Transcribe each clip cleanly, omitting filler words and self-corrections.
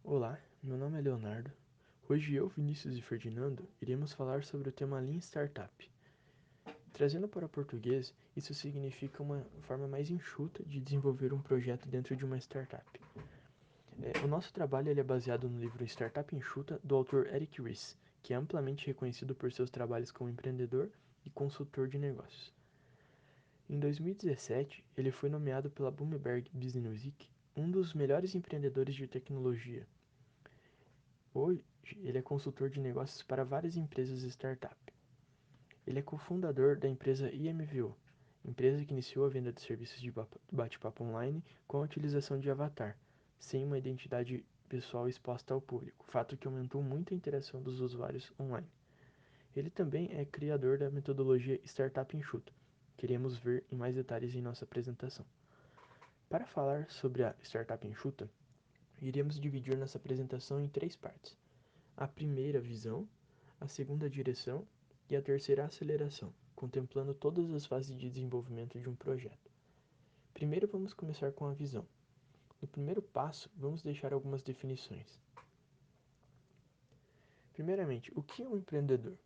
Olá, meu nome é Leonardo. Hoje eu, Vinícius e Ferdinando iremos falar sobre o tema Lean Startup. Trazendo para o português, isso significa uma forma mais enxuta de desenvolver um projeto dentro de uma startup. O nosso trabalho ele é baseado no livro Startup Enxuta, do autor Eric Ries, que é amplamente reconhecido por seus trabalhos como empreendedor e consultor de negócios. Em 2017, ele foi nomeado pela Bloomberg Business Week um dos melhores empreendedores de tecnologia. Hoje, ele é consultor de negócios para várias empresas e startup. Ele é cofundador da empresa IMVO, empresa que iniciou a venda de serviços de bate-papo online com a utilização de avatar, sem uma identidade pessoal exposta ao público, fato que aumentou muito a interação dos usuários online. Ele também é criador da metodologia Startup Enxuta, que iremos ver em mais detalhes em nossa apresentação. Para falar sobre a Startup Enxuta, iremos dividir nossa apresentação em três partes. A primeira, visão; a segunda, direção; e a terceira, aceleração, contemplando todas as fases de desenvolvimento de um projeto. Primeiro vamos começar com a visão. No primeiro passo, vamos deixar algumas definições. Primeiramente, o que é um empreendedor?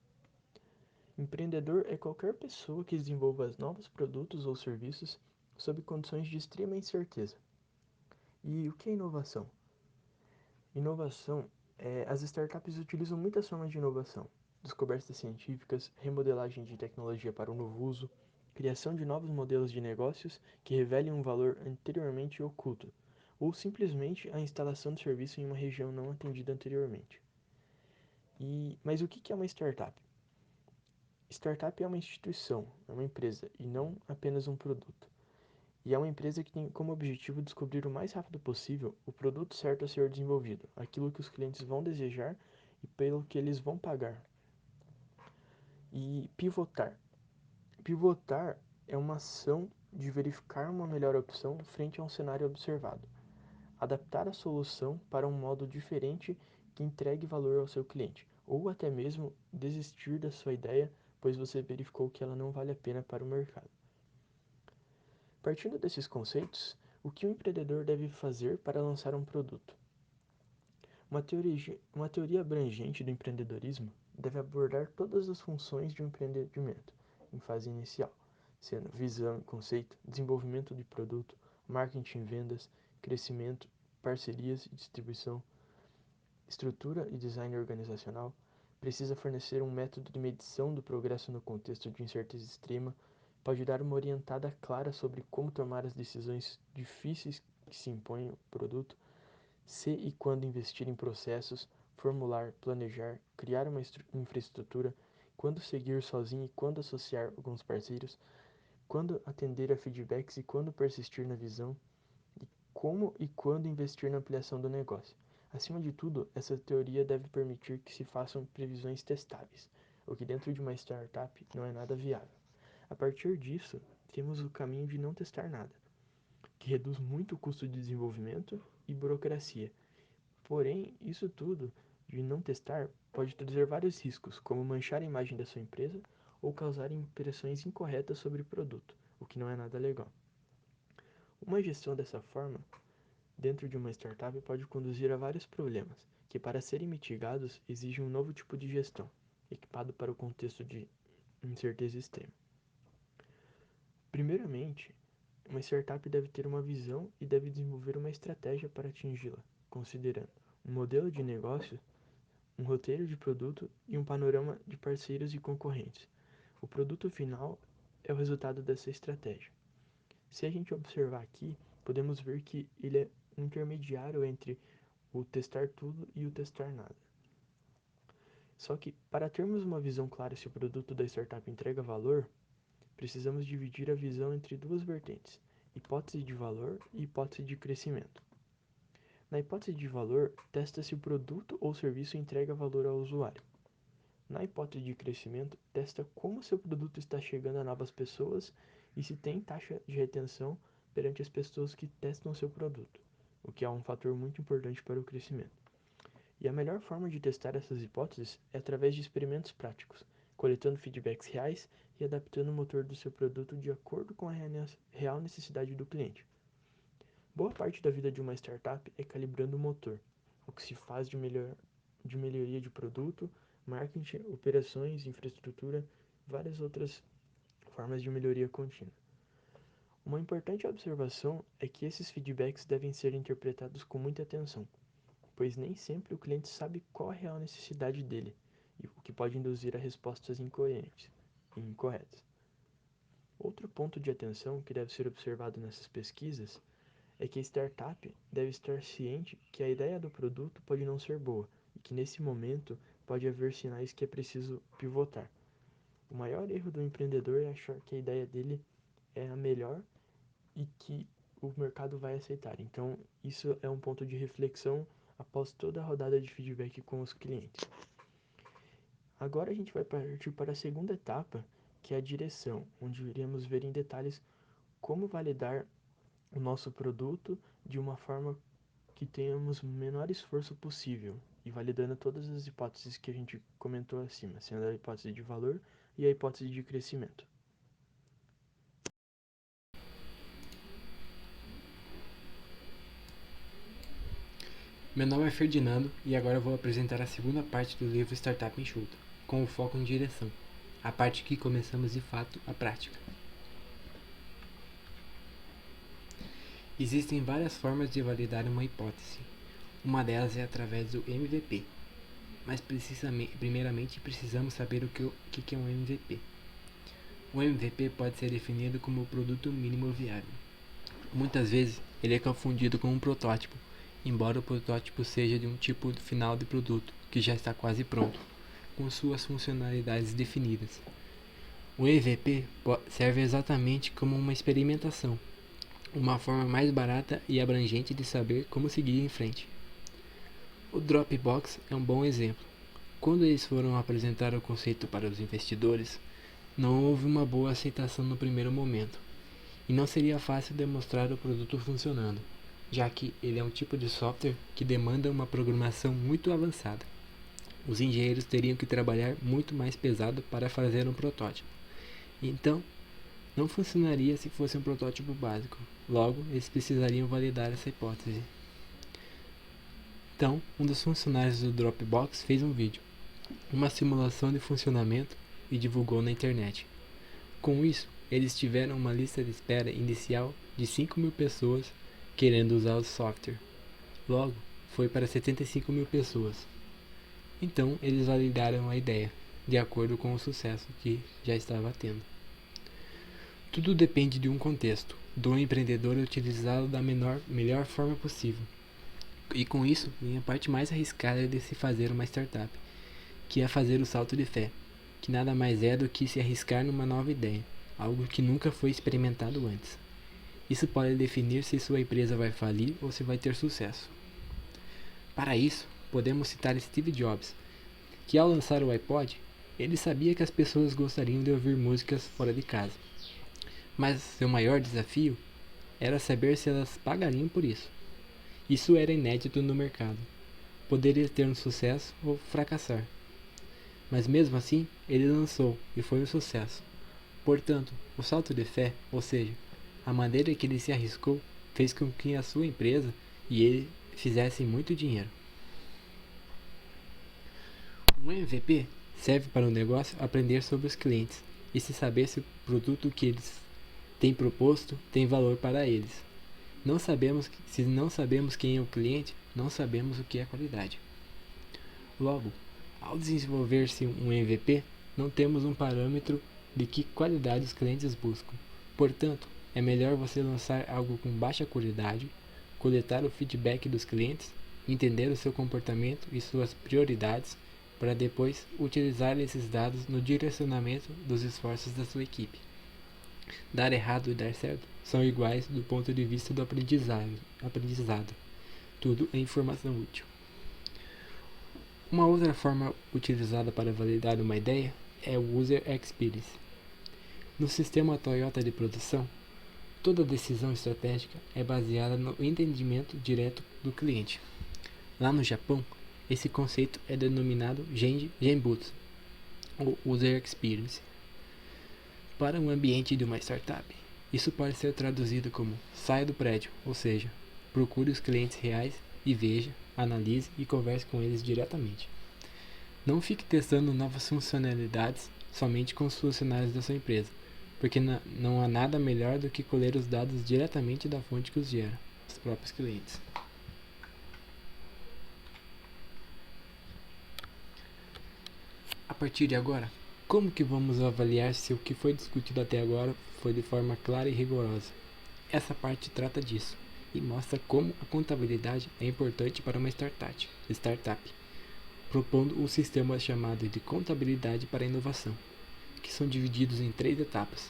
Empreendedor é qualquer pessoa que desenvolva novos produtos ou serviços sob condições de extrema incerteza. E o que é inovação? Inovação as startups utilizam muitas formas de inovação: descobertas científicas, remodelagem de tecnologia para um novo uso, criação de novos modelos de negócios que revelem um valor anteriormente oculto, ou simplesmente a instalação de serviço em uma região não atendida anteriormente. Mas o que é uma startup? Startup é uma instituição, é uma empresa, e não apenas um produto. E é uma empresa que tem como objetivo descobrir o mais rápido possível o produto certo a ser desenvolvido, aquilo que os clientes vão desejar e pelo que eles vão pagar. E pivotar. Pivotar é uma ação de verificar uma melhor opção frente a um cenário observado. Adaptar a solução para um modo diferente que entregue valor ao seu cliente, ou até mesmo desistir da sua ideia, pois você verificou que ela não vale a pena para o mercado. Partindo desses conceitos, o que o empreendedor deve fazer para lançar um produto? Uma teoria abrangente do empreendedorismo deve abordar todas as funções de um empreendimento em fase inicial, sendo visão, conceito, desenvolvimento de produto, marketing, vendas, crescimento, parcerias e distribuição, estrutura e design organizacional. Precisa fornecer um método de medição do progresso no contexto de incerteza extrema, pode dar uma orientada clara sobre como tomar as decisões difíceis que se impõem ao produto, se e quando investir em processos, formular, planejar, criar uma infraestrutura, quando seguir sozinho e quando associar alguns parceiros, quando atender a feedbacks e quando persistir na visão, e como e quando investir na ampliação do negócio. Acima de tudo, essa teoria deve permitir que se façam previsões testáveis, o que dentro de uma startup não é nada viável. A partir disso, temos o caminho de não testar nada, que reduz muito o custo de desenvolvimento e burocracia. Porém, isso tudo de não testar pode trazer vários riscos, como manchar a imagem da sua empresa ou causar impressões incorretas sobre o produto, o que não é nada legal. Uma gestão dessa forma, dentro de uma startup, pode conduzir a vários problemas, que para serem mitigados exigem um novo tipo de gestão, equipado para o contexto de incerteza extrema. Primeiramente, uma startup deve ter uma visão e deve desenvolver uma estratégia para atingi-la, considerando um modelo de negócio, um roteiro de produto e um panorama de parceiros e concorrentes. O produto final é o resultado dessa estratégia. Se a gente observar aqui, podemos ver que ele é um intermediário entre o testar tudo e o testar nada. Só que, para termos uma visão clara se o produto da startup entrega valor, precisamos dividir a visão entre duas vertentes: hipótese de valor e hipótese de crescimento. Na hipótese de valor, testa se o produto ou serviço entrega valor ao usuário. Na hipótese de crescimento, testa como seu produto está chegando a novas pessoas e se tem taxa de retenção perante as pessoas que testam seu produto, o que é um fator muito importante para o crescimento. E a melhor forma de testar essas hipóteses é através de experimentos práticos, coletando feedbacks reais e adaptando o motor do seu produto de acordo com a real necessidade do cliente. Boa parte da vida de uma startup é calibrando o motor, o que se faz de melhoria de produto, marketing, operações, infraestrutura, várias outras formas de melhoria contínua. Uma importante observação é que esses feedbacks devem ser interpretados com muita atenção, pois nem sempre o cliente sabe qual a real necessidade dele, o que pode induzir a respostas incoerentes e incorretas. Outro ponto de atenção que deve ser observado nessas pesquisas é que a startup deve estar ciente que a ideia do produto pode não ser boa e que nesse momento pode haver sinais que é preciso pivotar. O maior erro do empreendedor é achar que a ideia dele é a melhor e que o mercado vai aceitar. Então, isso é um ponto de reflexão após toda a rodada de feedback com os clientes. Agora a gente vai partir para a segunda etapa, que é a direção, onde iremos ver em detalhes como validar o nosso produto de uma forma que tenhamos o menor esforço possível e validando todas as hipóteses que a gente comentou acima, sendo a hipótese de valor e a hipótese de crescimento. Meu nome é Ferdinando e agora eu vou apresentar a segunda parte do livro Startup Enxuta, com o foco em direção, a parte que começamos de fato a prática. Existem várias formas de validar uma hipótese. Uma delas é através do MVP, mas primeiramente precisamos saber o que é um MVP. O MVP pode ser definido como o produto mínimo viável. Muitas vezes ele é confundido com um protótipo, embora o protótipo seja de um tipo final de produto que já está quase pronto, com suas funcionalidades definidas. O MVP serve exatamente como uma experimentação, uma forma mais barata e abrangente de saber como seguir em frente. O Dropbox é um bom exemplo. Quando eles foram apresentar o conceito para os investidores, não houve uma boa aceitação no primeiro momento, e não seria fácil demonstrar o produto funcionando, já que ele é um tipo de software que demanda uma programação muito avançada. Os engenheiros teriam que trabalhar muito mais pesado para fazer um protótipo. Então, não funcionaria se fosse um protótipo básico. Logo, eles precisariam validar essa hipótese. Então, um dos funcionários do Dropbox fez um vídeo, uma simulação de funcionamento e divulgou na internet. Com isso, eles tiveram uma lista de espera inicial de 5.000 pessoas querendo usar o software. Logo, foi para 75.000 pessoas. Então, eles validaram a ideia, de acordo com o sucesso que já estava tendo. Tudo depende de um contexto, do empreendedor utilizá-lo da melhor forma possível. E com isso, vem a parte mais arriscada de se fazer uma startup, que é fazer o salto de fé, que nada mais é do que se arriscar numa nova ideia, algo que nunca foi experimentado antes. Isso pode definir se sua empresa vai falir ou se vai ter sucesso. Para isso, podemos citar Steve Jobs, que ao lançar o iPod, ele sabia que as pessoas gostariam de ouvir músicas fora de casa. Mas seu maior desafio era saber se elas pagariam por isso. Isso era inédito no mercado. Poderia ter um sucesso ou fracassar. Mas mesmo assim, ele lançou e foi um sucesso. Portanto, o salto de fé, ou seja, a maneira que ele se arriscou, fez com que a sua empresa e ele fizessem muito dinheiro. Um MVP serve para o negócio aprender sobre os clientes e se saber se o produto que eles têm proposto tem valor para eles. Se não sabemos quem é o cliente, não sabemos o que é qualidade. Logo, ao desenvolver-se um MVP, não temos um parâmetro de que qualidade os clientes buscam. Portanto, é melhor você lançar algo com baixa qualidade, coletar o feedback dos clientes, entender o seu comportamento e suas prioridades, para depois utilizar esses dados no direcionamento dos esforços da sua equipe. Dar errado e dar certo são iguais do ponto de vista do aprendizado. Tudo é informação útil. Uma outra forma utilizada para validar uma ideia é o User Experience. No sistema Toyota de produção, toda decisão estratégica é baseada no entendimento direto do cliente. Lá no Japão, esse conceito é denominado Genbutsu, ou User Experience. Para um ambiente de uma startup, isso pode ser traduzido como saia do prédio, ou seja, procure os clientes reais e veja analise e converse com eles diretamente. Não fique testando novas funcionalidades somente com os funcionários da sua empresa, porque não há nada melhor do que colher os dados diretamente da fonte que os gera, os próprios clientes. A partir de agora, como que vamos avaliar se o que foi discutido até agora foi de forma clara e rigorosa? Essa parte trata disso e mostra como a contabilidade é importante para uma startup, propondo um sistema chamado de contabilidade para a inovação, que são divididos em 3 etapas.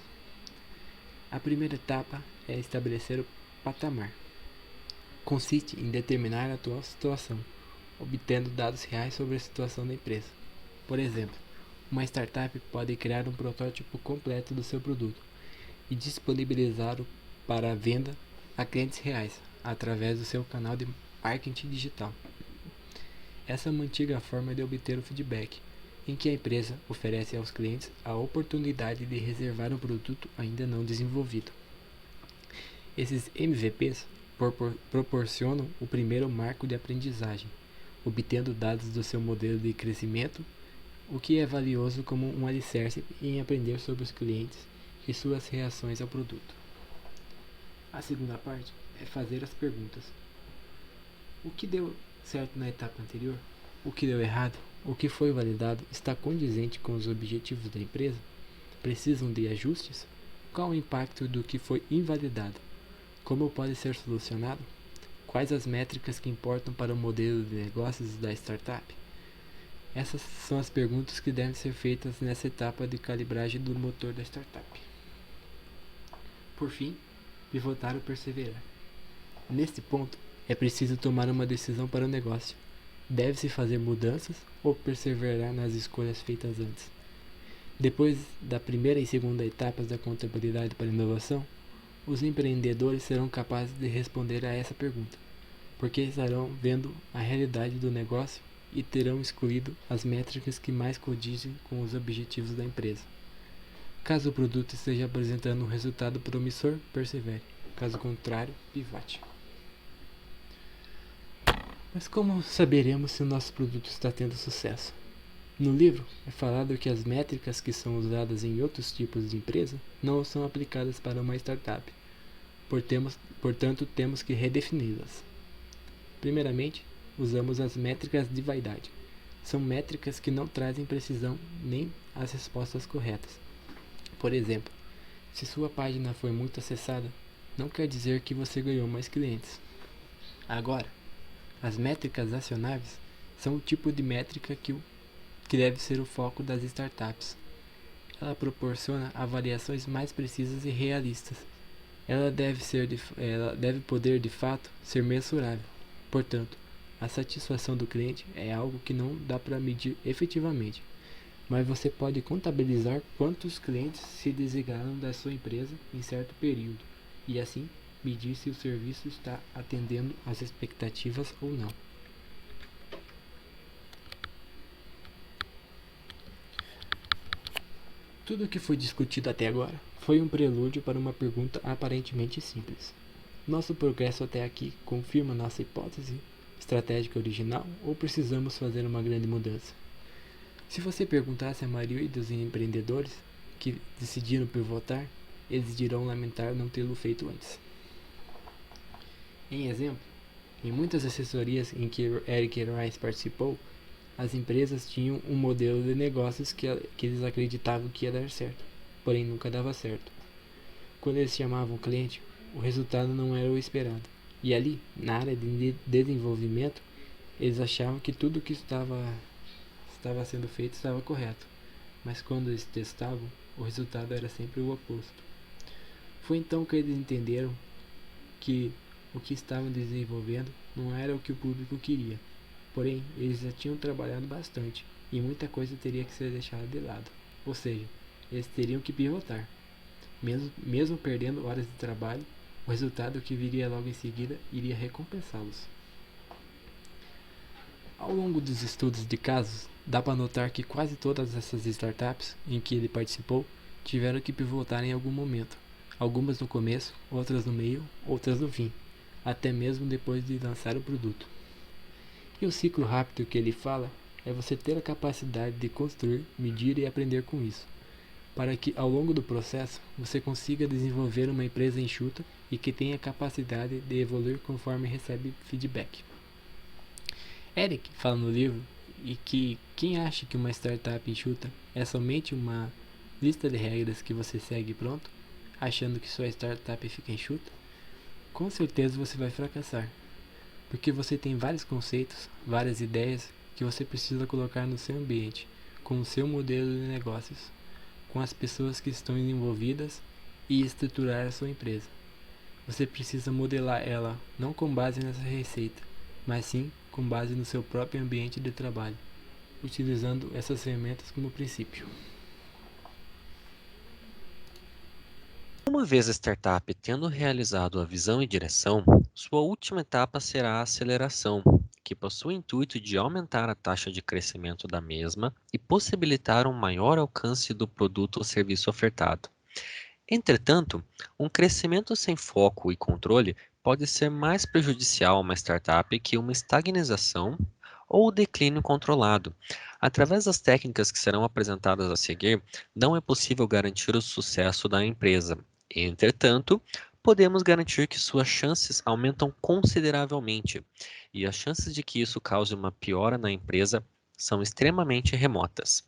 A primeira etapa é estabelecer o patamar. Consiste em determinar a atual situação, obtendo dados reais sobre a situação da empresa. Por exemplo, uma startup pode criar um protótipo completo do seu produto e disponibilizá-lo para a venda a clientes reais, através do seu canal de marketing digital. Essa é uma antiga forma de obter o feedback, em que a empresa oferece aos clientes a oportunidade de reservar um produto ainda não desenvolvido. Esses MVPs proporcionam o primeiro marco de aprendizagem, obtendo dados do seu modelo de crescimento, o que é valioso como um alicerce em aprender sobre os clientes e suas reações ao produto. A segunda parte é fazer as perguntas. O que deu certo na etapa anterior? O que deu errado? O que foi validado está condizente com os objetivos da empresa? Precisam de ajustes? Qual o impacto do que foi invalidado? Como pode ser solucionado? Quais as métricas que importam para o modelo de negócios da startup? Essas são as perguntas que devem ser feitas nessa etapa de calibragem do motor da startup. Por fim, pivotar ou perseverar. Neste ponto, é preciso tomar uma decisão para o negócio. Deve-se fazer mudanças ou perseverar nas escolhas feitas antes? Depois da primeira e segunda etapas da contabilidade para a inovação, os empreendedores serão capazes de responder a essa pergunta, porque estarão vendo a realidade do negócio e terão escolhido as métricas que mais condizem com os objetivos da empresa. Caso o produto esteja apresentando um resultado promissor, persevere. Caso contrário, pivote. Mas como saberemos se o nosso produto está tendo sucesso? No livro é falado que as métricas que são usadas em outros tipos de empresa não são aplicadas para uma startup, portanto temos que redefini-las. Primeiramente, usamos as métricas de vaidade. São métricas que não trazem precisão nem as respostas corretas. Por exemplo, se sua página foi muito acessada, não quer dizer que você ganhou mais clientes. Agora, as métricas acionáveis são o tipo de métrica que deve ser o foco das startups. Ela proporciona avaliações mais precisas e realistas. Ela deve poder de fato ser mensurável. Portanto, a satisfação do cliente é algo que não dá para medir efetivamente, mas você pode contabilizar quantos clientes se desligaram da sua empresa em certo período e assim medir se o serviço está atendendo às expectativas ou não. Tudo o que foi discutido até agora foi um prelúdio para uma pergunta aparentemente simples. Nosso progresso até aqui confirma nossa hipótese estratégica original ou precisamos fazer uma grande mudança? Se você perguntasse a maioria dos empreendedores que decidiram pivotar, eles dirão lamentar não tê-lo feito antes. Em exemplo, em muitas assessorias em que Eric Rice participou, as empresas tinham um modelo de negócios que eles acreditavam que ia dar certo, porém nunca dava certo. Quando eles chamavam o cliente, o resultado não era o esperado. E ali, na área de desenvolvimento, eles achavam que tudo que estava sendo feito estava correto. Mas quando eles testavam, o resultado era sempre o oposto. Foi então que eles entenderam que o que estavam desenvolvendo não era o que o público queria. Porém, eles já tinham trabalhado bastante e muita coisa teria que ser deixada de lado. Ou seja, eles teriam que pivotar. Mesmo perdendo horas de trabalho, o resultado que viria logo em seguida iria recompensá-los. Ao longo dos estudos de casos, dá para notar que quase todas essas startups em que ele participou tiveram que pivotar em algum momento. Algumas no começo, outras no meio, outras no fim, até mesmo depois de lançar o produto. E o ciclo rápido que ele fala é você ter a capacidade de construir, medir e aprender com isso, para que ao longo do processo você consiga desenvolver uma empresa enxuta e que tenha capacidade de evoluir conforme recebe feedback. Eric fala no livro e que quem acha que uma startup enxuta é somente uma lista de regras que você segue pronto, achando que sua startup fica enxuta, com certeza você vai fracassar, porque você tem vários conceitos, várias ideias que você precisa colocar no seu ambiente, com o seu modelo de negócios, com as pessoas que estão envolvidas e estruturar a sua empresa. Você precisa modelar ela não com base nessa receita, mas sim com base no seu próprio ambiente de trabalho, utilizando essas ferramentas como princípio. Uma vez a startup tendo realizado a visão e direção, sua última etapa será a aceleração, que possui o intuito de aumentar a taxa de crescimento da mesma e possibilitar um maior alcance do produto ou serviço ofertado. Entretanto, um crescimento sem foco e controle pode ser mais prejudicial a uma startup que uma estagnização ou declínio controlado. Através das técnicas que serão apresentadas a seguir, não é possível garantir o sucesso da empresa. Entretanto, podemos garantir que suas chances aumentam consideravelmente, e as chances de que isso cause uma piora na empresa são extremamente remotas.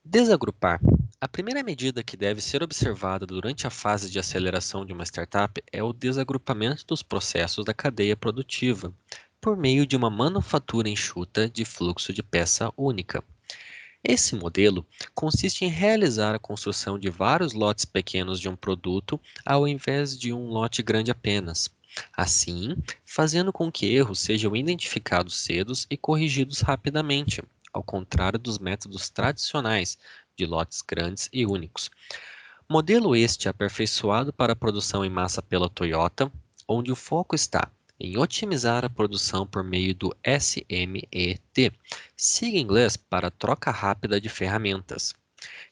Desagrupar. A primeira medida que deve ser observada durante a fase de aceleração de uma startup é o desagrupamento dos processos da cadeia produtiva, por meio de uma manufatura enxuta de fluxo de peça única. Esse modelo consiste em realizar a construção de vários lotes pequenos de um produto ao invés de um lote grande apenas. Assim, fazendo com que erros sejam identificados cedo e corrigidos rapidamente, ao contrário dos métodos tradicionais de lotes grandes e únicos. Modelo este aperfeiçoado para a produção em massa pela Toyota, onde o foco está em otimizar a produção por meio do SMET, sigla em inglês para troca rápida de ferramentas,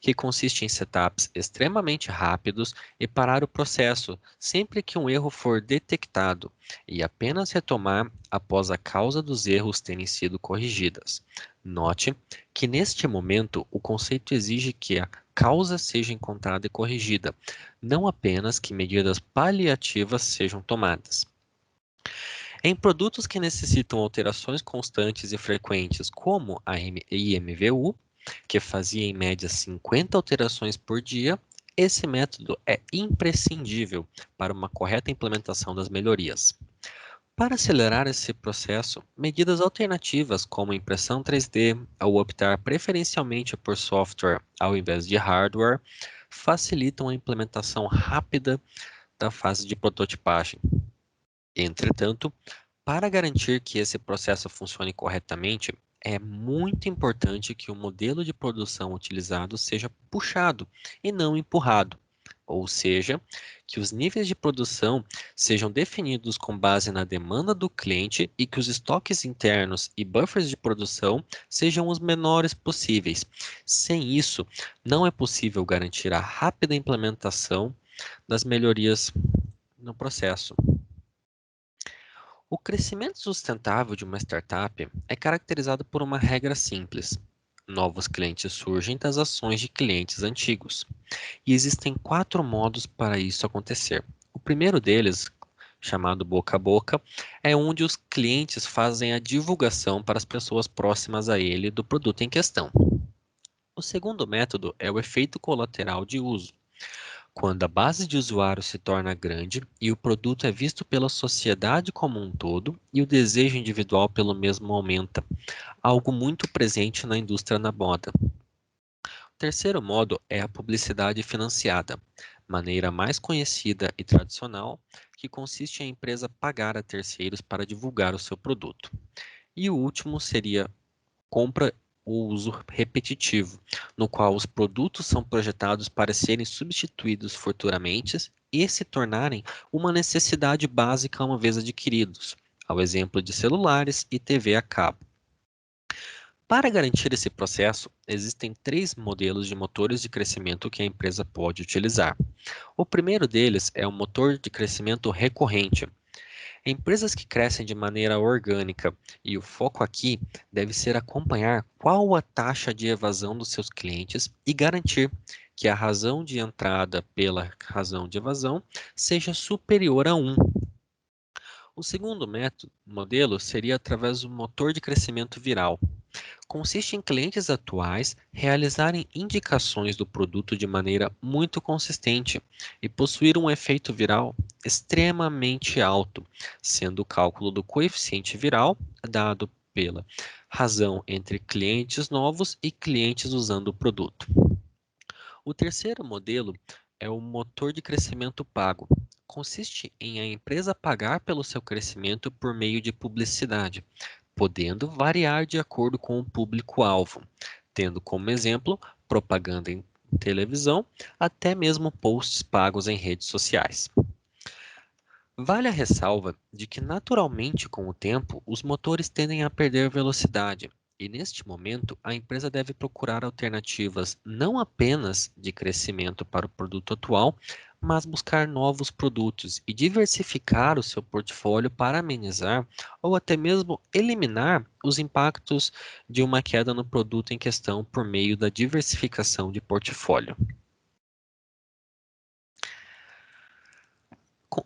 que consiste em setups extremamente rápidos e parar o processo sempre que um erro for detectado e apenas retomar após a causa dos erros terem sido corrigidas. Note que neste momento o conceito exige que a causa seja encontrada e corrigida, não apenas que medidas paliativas sejam tomadas. Em produtos que necessitam alterações constantes e frequentes, como a IMVU, que fazia em média 50 alterações por dia, esse método é imprescindível para uma correta implementação das melhorias. Para acelerar esse processo, medidas alternativas como impressão 3D ou optar preferencialmente por software ao invés de hardware facilitam a implementação rápida da fase de prototipagem. Entretanto, para garantir que esse processo funcione corretamente, é muito importante que o modelo de produção utilizado seja puxado e não empurrado, ou seja, que os níveis de produção sejam definidos com base na demanda do cliente e que os estoques internos e buffers de produção sejam os menores possíveis. Sem isso, não é possível garantir a rápida implementação das melhorias no processo. O crescimento sustentável de uma startup é caracterizado por uma regra simples: novos clientes surgem das ações de clientes antigos. E existem quatro modos para isso acontecer. O primeiro deles, chamado boca a boca, é onde os clientes fazem a divulgação para as pessoas próximas a ele do produto em questão. O segundo método é o efeito colateral de uso, quando a base de usuários se torna grande e o produto é visto pela sociedade como um todo e o desejo individual pelo mesmo aumenta, algo muito presente na indústria da moda. O terceiro modo é a publicidade financiada, maneira mais conhecida e tradicional, que consiste em a empresa pagar a terceiros para divulgar o seu produto. E o último seria compra ou uso repetitivo, no qual os produtos são projetados para serem substituídos futuramente e se tornarem uma necessidade básica uma vez adquiridos, ao exemplo de celulares e TV a cabo. Para garantir esse processo, existem três modelos de motores de crescimento que a empresa pode utilizar. O primeiro deles é o motor de crescimento recorrente. Empresas que crescem de maneira orgânica, e o foco aqui deve ser acompanhar qual a taxa de evasão dos seus clientes e garantir que a razão de entrada pela razão de evasão seja superior a 1. O segundo modelo seria através do motor de crescimento viral. Consiste em clientes atuais realizarem indicações do produto de maneira muito consistente e possuir um efeito viral extremamente alto, sendo o cálculo do coeficiente viral dado pela razão entre clientes novos e clientes usando o produto. O terceiro modelo é o motor de crescimento pago. Consiste em a empresa pagar pelo seu crescimento por meio de publicidade, podendo variar de acordo com o público-alvo, tendo como exemplo propaganda em televisão, até mesmo posts pagos em redes sociais. Vale a ressalva de que, naturalmente, com o tempo, os motores tendem a perder velocidade, e neste momento a empresa deve procurar alternativas não apenas de crescimento para o produto atual, mas buscar novos produtos e diversificar o seu portfólio para amenizar ou até mesmo eliminar os impactos de uma queda no produto em questão por meio da diversificação de portfólio.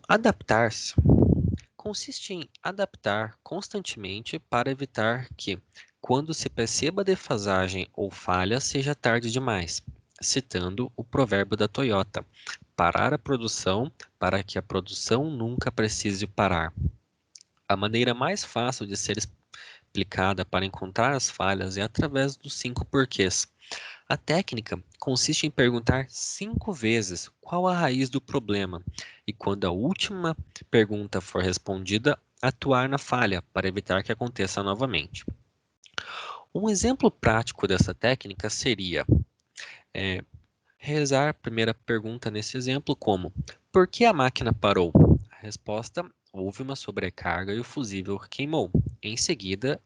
Adaptar-se consiste em adaptar constantemente para evitar que, quando se perceba defasagem ou falha, seja tarde demais. Citando o provérbio da Toyota: parar a produção para que a produção nunca precise parar. A maneira mais fácil de ser explicada para encontrar as falhas é através dos 5 porquês. A técnica consiste em perguntar 5 vezes qual a raiz do problema e, quando a última pergunta for respondida, atuar na falha para evitar que aconteça novamente. Um exemplo prático dessa técnica seria realizar a primeira pergunta nesse exemplo como: por que a máquina parou? A resposta: houve uma sobrecarga e o fusível queimou. Em seguida,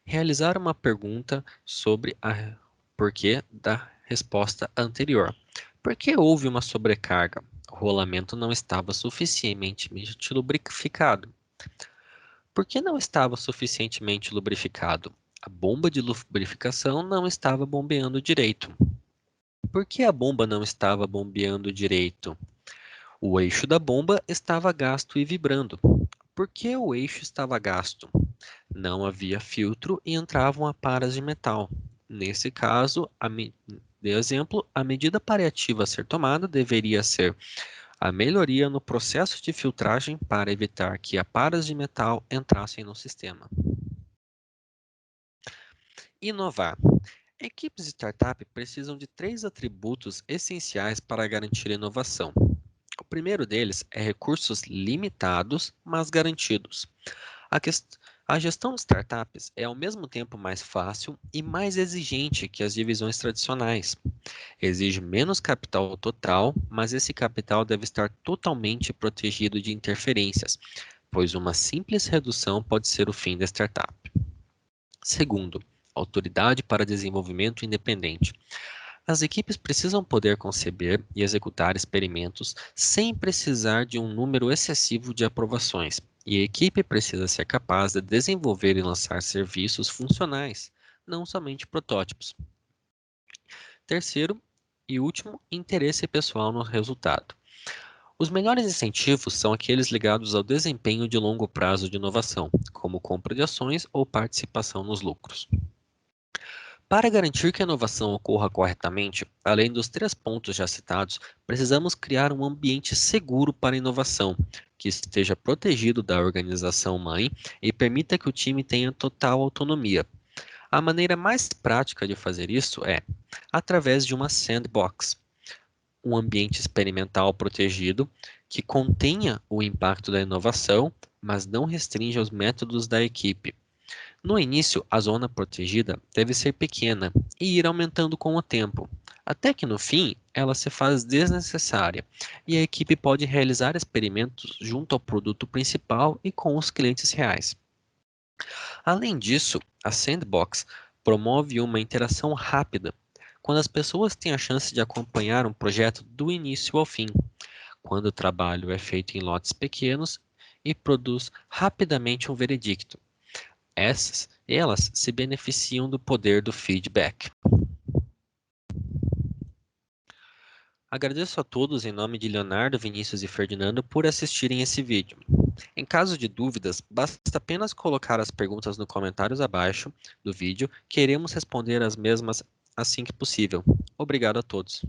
realizar uma pergunta sobre a porquê da resposta anterior. Por que houve uma sobrecarga? O rolamento não estava suficientemente lubrificado. Por que não estava suficientemente lubrificado? A bomba de lubrificação não estava bombeando direito. Por que a bomba não estava bombeando direito? O eixo da bomba estava gasto e vibrando. Por que o eixo estava gasto? Não havia filtro e entravam aparas de metal. Nesse caso, de exemplo, a medida paliativa a ser tomada deveria ser a melhoria no processo de filtragem para evitar que aparas de metal entrassem no sistema. Inovar. Equipes de startup precisam de 3 atributos essenciais para garantir a inovação. O primeiro deles é recursos limitados, mas garantidos. A, a gestão de startups é ao mesmo tempo mais fácil e mais exigente que as divisões tradicionais. Exige menos capital total, mas esse capital deve estar totalmente protegido de interferências, pois uma simples redução pode ser o fim da startup. Segundo, autoridade para desenvolvimento independente. As equipes precisam poder conceber e executar experimentos sem precisar de um número excessivo de aprovações, e a equipe precisa ser capaz de desenvolver e lançar serviços funcionais, não somente protótipos. Terceiro e último, interesse pessoal no resultado. Os melhores incentivos são aqueles ligados ao desempenho de longo prazo de inovação, como compra de ações ou participação nos lucros. Para garantir que a inovação ocorra corretamente, além dos 3 pontos já citados, precisamos criar um ambiente seguro para a inovação, que esteja protegido da organização mãe e permita que o time tenha total autonomia. A maneira mais prática de fazer isso é através de uma sandbox, um ambiente experimental protegido que contenha o impacto da inovação, mas não restrinja os métodos da equipe. No início, a zona protegida deve ser pequena e ir aumentando com o tempo, até que no fim ela se faz desnecessária e a equipe pode realizar experimentos junto ao produto principal e com os clientes reais. Além disso, a sandbox promove uma interação rápida, quando as pessoas têm a chance de acompanhar um projeto do início ao fim. Quando o trabalho é feito em lotes pequenos, e produz rapidamente um veredicto. Elas se beneficiam do poder do feedback. Agradeço a todos em nome de Leonardo, Vinícius e Ferdinando por assistirem esse vídeo. Em caso de dúvidas, basta apenas colocar as perguntas nos comentários abaixo do vídeo, que iremos responder as mesmas assim que possível. Obrigado a todos.